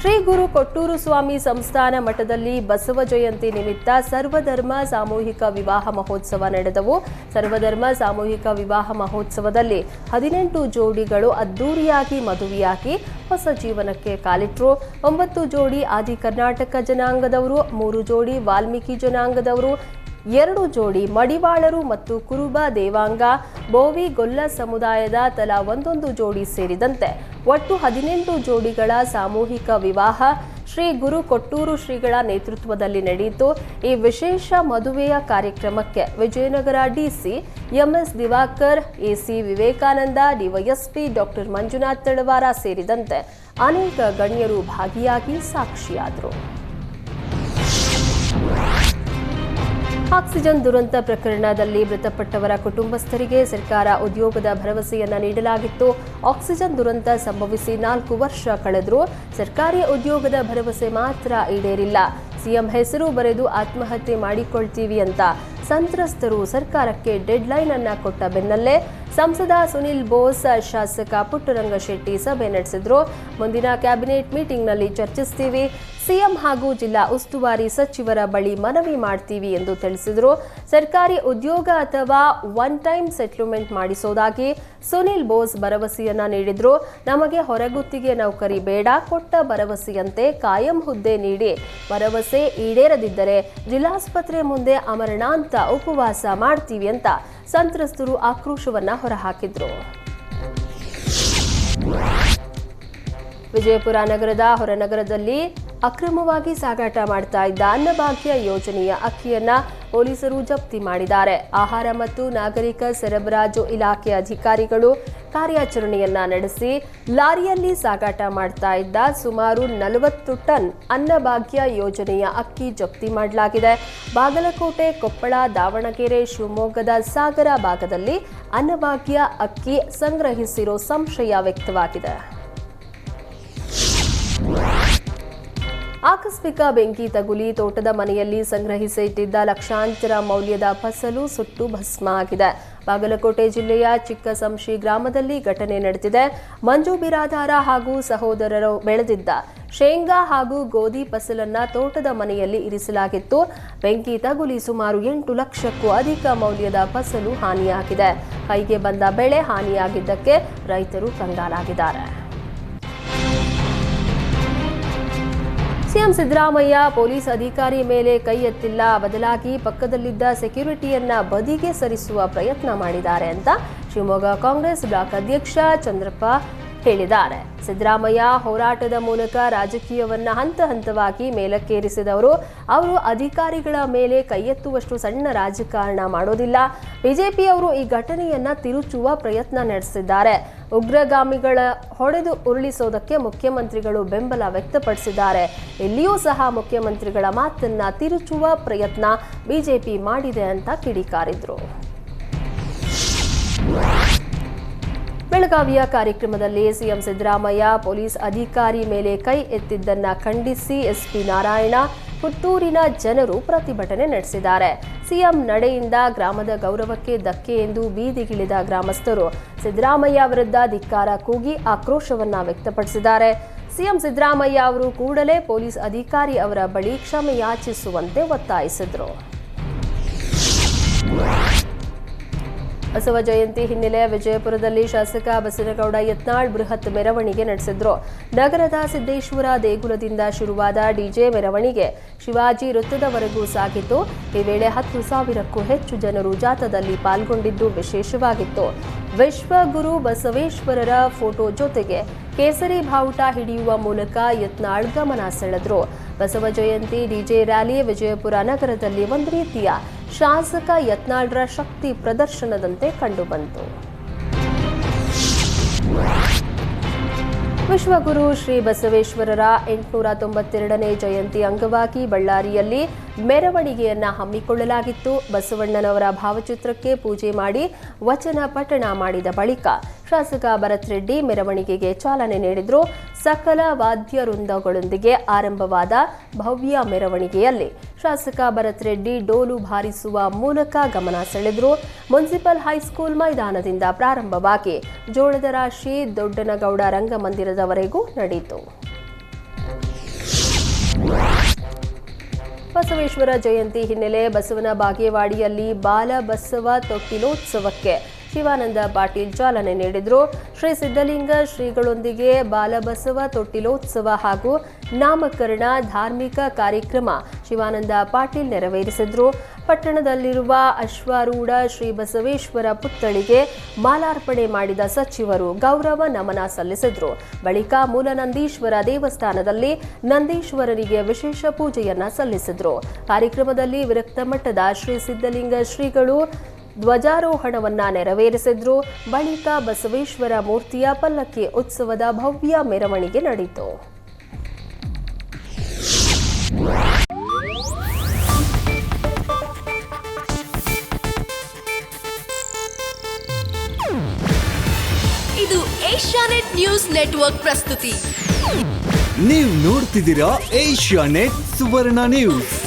ಶ್ರೀ ಗುರು ಕೊಟ್ಟೂರು ಸ್ವಾಮಿ ಸಂಸ್ಥಾನ ಮಠದಲ್ಲಿ ಬಸವ ಜಯಂತಿ ನಿಮಿತ್ತ ಸರ್ವಧರ್ಮ ಸಾಮೂಹಿಕ ವಿವಾಹ ಮಹೋತ್ಸವ ನಡೆದವು. ಸರ್ವಧರ್ಮ ಸಾಮೂಹಿಕ ವಿವಾಹ ಮಹೋತ್ಸವದಲ್ಲಿ 18 ಜೋಡಿಗಳು ಅದ್ದೂರಿಯಾಗಿ ಮದುವೆಯಾಗಿ ಹೊಸ ಜೀವನಕ್ಕೆ ಕಾಲಿಟ್ಟರು. 9 ಜೋಡಿ ಆದಿ ಕರ್ನಾಟಕ ಜನಾಂಗದವರು, 3 ಜೋಡಿ ವಾಲ್ಮೀಕಿ ಜನಾಂಗದವರು, 2 ಜೋಡಿ ಮಡಿವಾಳರು ಮತ್ತು ಕುರುಬ ದೇವಾಂಗ ಬೋವಿ ಗೊಲ್ಲ ಸಮುದಾಯದ ತಲಾ 1 ಜೋಡಿ ಸೇರಿದಂತೆ ಒಟ್ಟು 18 ಜೋಡಿಗಳ ಸಾಮೂಹಿಕ ವಿವಾಹ ಶ್ರೀ ಗುರು ಕೊಟ್ಟೂರು ಶ್ರೀಗಳ ನೇತೃತ್ವದಲ್ಲಿ ನಡೆಯಿತು. ಈ ವಿಶೇಷ ಮದುವೆಯ ಕಾರ್ಯಕ್ರಮಕ್ಕೆ Vijayanagara DC MS Diwakar, AC Vivekananda, DYSP doctor Manjunath Talawar ಸೇರಿದಂತೆ ಅನೇಕ ಗಣ್ಯರು ಭಾಗಿಯಾಗಿ ಸಾಕ್ಷಿಯಾದರು. ಆಕ್ಸಿಜನ್ ದುರಂತ ಪ್ರಕರಣದಲ್ಲಿ ಮೃತಪಟ್ಟವರ ಕುಟುಂಬಸ್ಥರಿಗೆ ಸರ್ಕಾರ ಉದ್ಯೋಗದ ಭರವಸೆಯನ್ನ ನೀಡಲಾಗಿತ್ತು. ಆಕ್ಸಿಜನ್ ದುರಂತ ಸಂಭವಿಸಿ 4 ವರ್ಷ ಕಳೆದರೂ ಸರ್ಕಾರಿ ಉದ್ಯೋಗದ ಭರವಸೆ ಮಾತ್ರ ಈಡೇರಿಲ್ಲ. ಸಿಎಂ ಹೆಸರು ಬರೆದು ಆತ್ಮಹತ್ಯೆ ಮಾಡಿಕೊಳ್ತೀವಿ ಅಂತ ಸಂತ್ರಸ್ತರು ಸರ್ಕಾರಕ್ಕೆ ಡೆಡ್ಲೈನ್ ಅನ್ನ ಕೊಟ್ಟ ಬೆನ್ನಲ್ಲೇ ಸಂಸದ ಸುನಿಲ್ ಬೋಸ್, ಶಾಸಕ ಪುಟ್ಟರಂಗಶೆಟ್ಟಿ ಸಭೆ ನಡೆಸಿದ್ರು. ಮುಂದಿನ ಕ್ಯಾಬಿನೆಟ್ ಮೀಟಿಂಗ್ನಲ್ಲಿ ಚರ್ಚಿಸ್ತೀವಿ, ಸಿಎಂ ಹಾಗೂ ಜಿಲ್ಲಾ ಉಸ್ತುವಾರಿ ಸಚಿವರ ಬಳಿ ಮನವಿ ಮಾಡ್ತೀವಿ ಎಂದು ತಿಳಿಸಿದರು. ಸರ್ಕಾರಿ ಉದ್ಯೋಗ ಅಥವಾ ಒನ್ ಟೈಮ್ ಸೆಟ್ಲ್ಮೆಂಟ್ ಮಾಡಿಸೋದಾಗಿ ಸುನಿಲ್ ಬೋಸ್ ಭರವಸೆಯನ್ನ ನೀಡಿದ್ರು. ನಮಗೆ ಹೊರಗುತ್ತಿಗೆ ನೌಕರಿ ಬೇಡ, ಕೊಟ್ಟ ಭರವಸೆಯಂತೆ ಕಾಯಂ ಹುದ್ದೆ ನೀಡಿ, ಭರವಸೆ ಈಡೇರದಿದ್ದರೆ ಜಿಲ್ಲಾಸ್ಪತ್ರೆ ಮುಂದೆ ಅಮರಣಾಂತ ಉಪವಾಸ ಮಾಡ್ತೀವಿ ಅಂತ ಸಂತ್ರಸ್ತರು ಆಕ್ರೋಶವನ್ನ ಹೊರಹಾಕಿದ್ರು. ವಿಜಯಪುರ ನಗರದ ಹೊರನಗರದಲ್ಲಿ ಅಕ್ರಮವಾಗಿ ಸಾಗಾಟ ಮಾಡ್ತಾ ಇದ್ದ ಅನ್ನಭಾಗ್ಯ ಯೋಜನೆಯ ಅಕ್ಕಿಯನ್ನ ಪೊಲೀಸರು ಜಪ್ತಿ ಮಾಡಿದ್ದಾರೆ. ಆಹಾರ ಮತ್ತು ನಾಗರಿಕ ಸರಬರಾಜು ಇಲಾಖೆ ಅಧಿಕಾರಿಗಳು ಕಾರ್ಯಾಚರಣೆಯನ್ನ ನಡೆಸಿ ಲಾರಿಯಲ್ಲಿ ಸಾಗಾಟ ಮಾಡ್ತಾ ಇದ್ದ ಸುಮಾರು 40 ಟನ್ ಅನ್ನಭಾಗ್ಯ ಯೋಜನೆಯ ಅಕ್ಕಿ ಜಪ್ತಿ ಮಾಡಲಾಗಿದೆ. ಬಾಗಲಕೋಟೆ, ಕೊಪ್ಪಳ, ದಾವಣಗೆರೆ, ಶಿವಮೊಗ್ಗದ ಸಾಗರ ಭಾಗದಲ್ಲಿ ಅನ್ನಭಾಗ್ಯ ಅಕ್ಕಿ ಸಂಗ್ರಹಿಸಿರೋ ಸಂಶಯ ವ್ಯಕ್ತವಾಗಿದೆ. ಆಕಸ್ಮಿಕ ಬೆಂಕಿ ತಗುಲಿ ತೋಟದ ಮನೆಯಲ್ಲಿ ಸಂಗ್ರಹಿಸಿ ಇಟ್ಟಿದ್ದ ಲಕ್ಷಾಂತರ ಮೌಲ್ಯದ ಫಸಲು ಸುಟ್ಟು ಭಸ್ಮ ಆಗಿದೆ. ಬಾಗಲಕೋಟೆ ಜಿಲ್ಲೆಯ ಚಿಕ್ಕಸಂಶಿ ಗ್ರಾಮದಲ್ಲಿ ಘಟನೆ ನಡೆದಿದೆ. ಮಂಜು ಬಿರಾದಾರ ಹಾಗೂ ಸಹೋದರರು ಬೆಳೆದಿದ್ದ ಶೇಂಗಾ ಹಾಗೂ ಗೋಧಿ ಫಸಲನ್ನ ತೋಟದ ಮನೆಯಲ್ಲಿ ಇರಿಸಲಾಗಿತ್ತು. ಬೆಂಕಿ ತಗುಲಿ ಸುಮಾರು 8 ಲಕ್ಷಕ್ಕೂ ಅಧಿಕ ಮೌಲ್ಯದ ಫಸಲು ಹಾನಿಯಾಗಿದೆ. ಕೈಗೆ ಬಂದ ಬೆಳೆ ಹಾನಿಯಾಗಿದ್ದಕ್ಕೆ ರೈತರು ಕಂಗಾಲಾಗಿದ್ದಾರೆ. ಸಿಎಂ ಸಿದ್ದರಾಮಯ್ಯ ಪೊಲೀಸ್ ಅಧಿಕಾರಿ ಮೇಲೆ ಕೈ ಎತ್ತಿಲ್ಲ, ಬದಲಾಗಿ ಪಕ್ಕದಲ್ಲಿದ್ದ ಸೆಕ್ಯೂರಿಟಿಯನ್ನ ಬದಿಗೆ ಸರಿಸುವ ಪ್ರಯತ್ನ ಮಾಡಿದ್ದಾರೆ ಅಂತ ಶಿವಮೊಗ್ಗ ಕಾಂಗ್ರೆಸ್ ಬ್ಲಾಕ್ ಅಧ್ಯಕ್ಷ ಚಂದ್ರಪ್ಪ ಹೇಳಿದ್ದಾರೆ. ಸಿದ್ದರಾಮಯ್ಯ ಹೋರಾಟದ ಮೂಲಕ ರಾಜಕೀಯವನ್ನ ಹಂತ ಹಂತವಾಗಿ ಮೇಲಕ್ಕೇರಿಸಿದವರು. ಅವರು ಅಧಿಕಾರಿಗಳ ಮೇಲೆ ಕೈ ಎತ್ತುವಷ್ಟು ಸಣ್ಣ ರಾಜಕಾರಣ ಮಾಡೋದಿಲ್ಲ. ಬಿಜೆಪಿಯವರು ಈ ಘಟನೆಯನ್ನ ತಿರುಚುವ ಪ್ರಯತ್ನ ನಡೆಸಿದ್ದಾರೆ. ಉಗ್ರಗಾಮಿಗಳ ಹೊಡೆದು ಉರುಳಿಸೋದಕ್ಕೆ ಮುಖ್ಯಮಂತ್ರಿಗಳು ಬೆಂಬಲ ವ್ಯಕ್ತಪಡಿಸಿದ್ದಾರೆ. ಇಲ್ಲಿಯೂ ಸಹ ಮುಖ್ಯಮಂತ್ರಿಗಳ ಮಾತನ್ನ ತಿರುಚುವ ಪ್ರಯತ್ನ ಬಿಜೆಪಿ ಮಾಡಿದೆ ಅಂತ ಕಿಡಿಕಾರಿದ್ರು. ಬೆಳಗಾವಿಯ ಕಾರ್ಯಕ್ರಮದಲ್ಲಿ ಸಿಎಂ ಸಿದ್ದರಾಮಯ್ಯ ಪೊಲೀಸ್ ಅಧಿಕಾರಿ ಮೇಲೆ ಕೈ ಎತ್ತಿದ್ದನ್ನ ಖಂಡಿಸಿ ಎಸ್ಪಿ ನಾರಾಯಣ, ಪುತ್ತೂರಿನ ಜನರು ಪ್ರತಿಭಟನೆ ನಡೆಸಿದ್ದಾರೆ. ಸಿಎಂ ನಡೆಯಿಂದ ಗ್ರಾಮದ ಗೌರವಕ್ಕೆ ಧಕ್ಕೆ ಎಂದು ಬೀದಿಗಿಳಿದ ಗ್ರಾಮಸ್ಥರು ಸಿದ್ದರಾಮಯ್ಯ ವಿರುದ್ಧ ಧಿಕ್ಕಾರ ಕೂಗಿ ಆಕ್ರೋಶವನ್ನ ವ್ಯಕ್ತಪಡಿಸಿದ್ದಾರೆ. ಸಿಎಂ ಸಿದ್ದರಾಮಯ್ಯ ಅವರು ಕೂಡಲೇ ಪೊಲೀಸ್ ಅಧಿಕಾರಿ ಅವರ ಬಳಿ ಕ್ಷಮೆ ಯಾಚಿಸುವಂತೆ ಒತ್ತಾಯಿಸಿದರು. ಬಸವ ಜಯಂತಿ ಹಿನ್ನೆಲೆ ವಿಜಯಪುರದಲ್ಲಿ ಶಾಸಕ ಬಸನಗೌಡ ಯತ್ನಾಳ್ ಬೃಹತ್ ಮೆರವಣಿಗೆ ನಡೆಸಿದ್ರು. ನಗರದ ಸಿದ್ದೇಶ್ವರ ದೇಗುಲದಿಂದ ಶುರುವಾದ ಡಿಜೆ ಮೆರವಣಿಗೆ ಶಿವಾಜಿ ವೃತ್ತದವರೆಗೂ ಸಾಗಿತ್ತು. ಈ ವೇಳೆ 10,000ಕ್ಕೂ ಹೆಚ್ಚು ಜನರು ಜಾಥಾದಲ್ಲಿ ಪಾಲ್ಗೊಂಡಿದ್ದು ವಿಶೇಷವಾಗಿತ್ತು. ವಿಶ್ವಗುರು ಬಸವೇಶ್ವರರ ಫೋಟೋ ಜೊತೆಗೆ ಕೇಸರಿ ಬಾವುಟ ಹಿಡಿಯುವ ಮೂಲಕ ಯತ್ನಾಳ್ ಗಮನ ಸೆಳೆದ್ರು. ಬಸವ ಜಯಂತಿ ಡಿಜೆ ರ್ಯಾಲಿ ವಿಜಯಪುರ ನಗರದಲ್ಲಿ ಒಂದು ರೀತಿಯ ಶಾಸಕ ಯತ್ನಾಳ್ರ ಶಕ್ತಿ ಪ್ರದರ್ಶನದಂತೆ ಕಂಡುಬಂತು. ವಿಶ್ವಗುರು ಶ್ರೀ ಬಸವೇಶ್ವರರ 892ನೇ ಜಯಂತಿ ಅಂಗವಾಗಿ ಬಳ್ಳಾರಿಯಲ್ಲಿ ಮೆರವಣಿಗೆಯನ್ನ ಹಮ್ಮಿಕೊಳ್ಳಲಾಗಿತ್ತು. ಬಸವಣ್ಣನವರ ಭಾವಚಿತ್ರಕ್ಕೆ ಪೂಜೆ ಮಾಡಿ ವಚನ ಪಠಣ ಮಾಡಿದ ಬಳಿಕ ಶಾಸಕ ಭರತ್ ರೆಡ್ಡಿ ಮೆರವಣಿಗೆಗೆ ಚಾಲನೆ ನೀಡಿದರು. ಸಕಲ ವಾದ್ಯ ವೃಂದಗಳೊಂದಿಗೆ ಆರಂಭವಾದ ಭವ್ಯ ಮೆರವಣಿಗೆಯಲ್ಲಿ ಶಾಸಕ ಭರತ್ ರೆಡ್ಡಿ ಡೋಲು ಬಾರಿಸುವ ಮೂಲಕ ಗಮನ ಸೆಳೆದರು. ಮುನ್ಸಿಪಲ್ ಹೈಸ್ಕೂಲ್ ಮೈದಾನದಿಂದ ಪ್ರಾರಂಭವಾಗಿ ಜೋಳದ ರಾಶಿ ದೊಡ್ಡನಗೌಡ ರಂಗಮಂದಿರದವರೆಗೂ ನಡೆಯಿತು. ಬಸವೇಶ್ವರ ಜಯಂತಿ ಹಿನ್ನೆಲೆ ಬಸವನ ಬಾಗೇವಾಡಿಯಲ್ಲಿ ಬಾಲ ಬಸವ ತೊಟ್ಟಿಲೋತ್ಸವಕ್ಕೆ ಶಿವಾನಂದ ಪಾಟೀಲ್ ಚಾಲನೆ ನೀಡಿದರು. ಶ್ರೀ ಸಿದ್ಧಲಿಂಗ ಶ್ರೀಗಳೊಂದಿಗೆ ಬಾಲಬಸವ ತೊಟ್ಟಿಲೋತ್ಸವ ಹಾಗೂ ನಾಮಕರಣ ಧಾರ್ಮಿಕ ಕಾರ್ಯಕ್ರಮ ಶಿವಾನಂದ ಪಾಟೀಲ್ ನೆರವೇರಿಸಿದರು. ಪಟ್ಟಣದಲ್ಲಿರುವ ಅಶ್ವಾರೂಢ ಶ್ರೀ ಬಸವೇಶ್ವರ ಪುತ್ಥಳಿಗೆ ಮಾಲಾರ್ಪಣೆ ಮಾಡಿದ ಸಚಿವರು ಗೌರವ ನಮನ ಸಲ್ಲಿಸಿದರು. ಬಳಿಕ ಮೂಲನಂದೀಶ್ವರ ದೇವಸ್ಥಾನದಲ್ಲಿ ನಂದೀಶ್ವರರಿಗೆ ವಿಶೇಷ ಪೂಜೆಯನ್ನ ಸಲ್ಲಿಸಿದರು. ಕಾರ್ಯಕ್ರಮದಲ್ಲಿ ವಿರಕ್ತ ಮಠದ ಶ್ರೀ ಸಿದ್ಧಲಿಂಗ ಶ್ರೀಗಳು ಧ್ವಜಾರೋಹಣವನ್ನ ನೆರವೇರಿಸಿದ್ರು. ಬಳಿಕ ಬಸವೇಶ್ವರ ಮೂರ್ತಿಯ ಪಲ್ಲಕ್ಕಿ ಉತ್ಸವದ ಭವ್ಯ ಮೆರವಣಿಗೆ ನಡೆಯಿತು. ಇದು ಏಷ್ಯಾನೆಟ್ ನ್ಯೂಸ್ ನೆಟ್ವರ್ಕ್ ಪ್ರಸ್ತುತಿ. ನೀವು ನೋಡ್ತಿದ್ದೀರಾ ಏಷ್ಯಾನೆಟ್ ಸುವರ್ಣ ನ್ಯೂಸ್.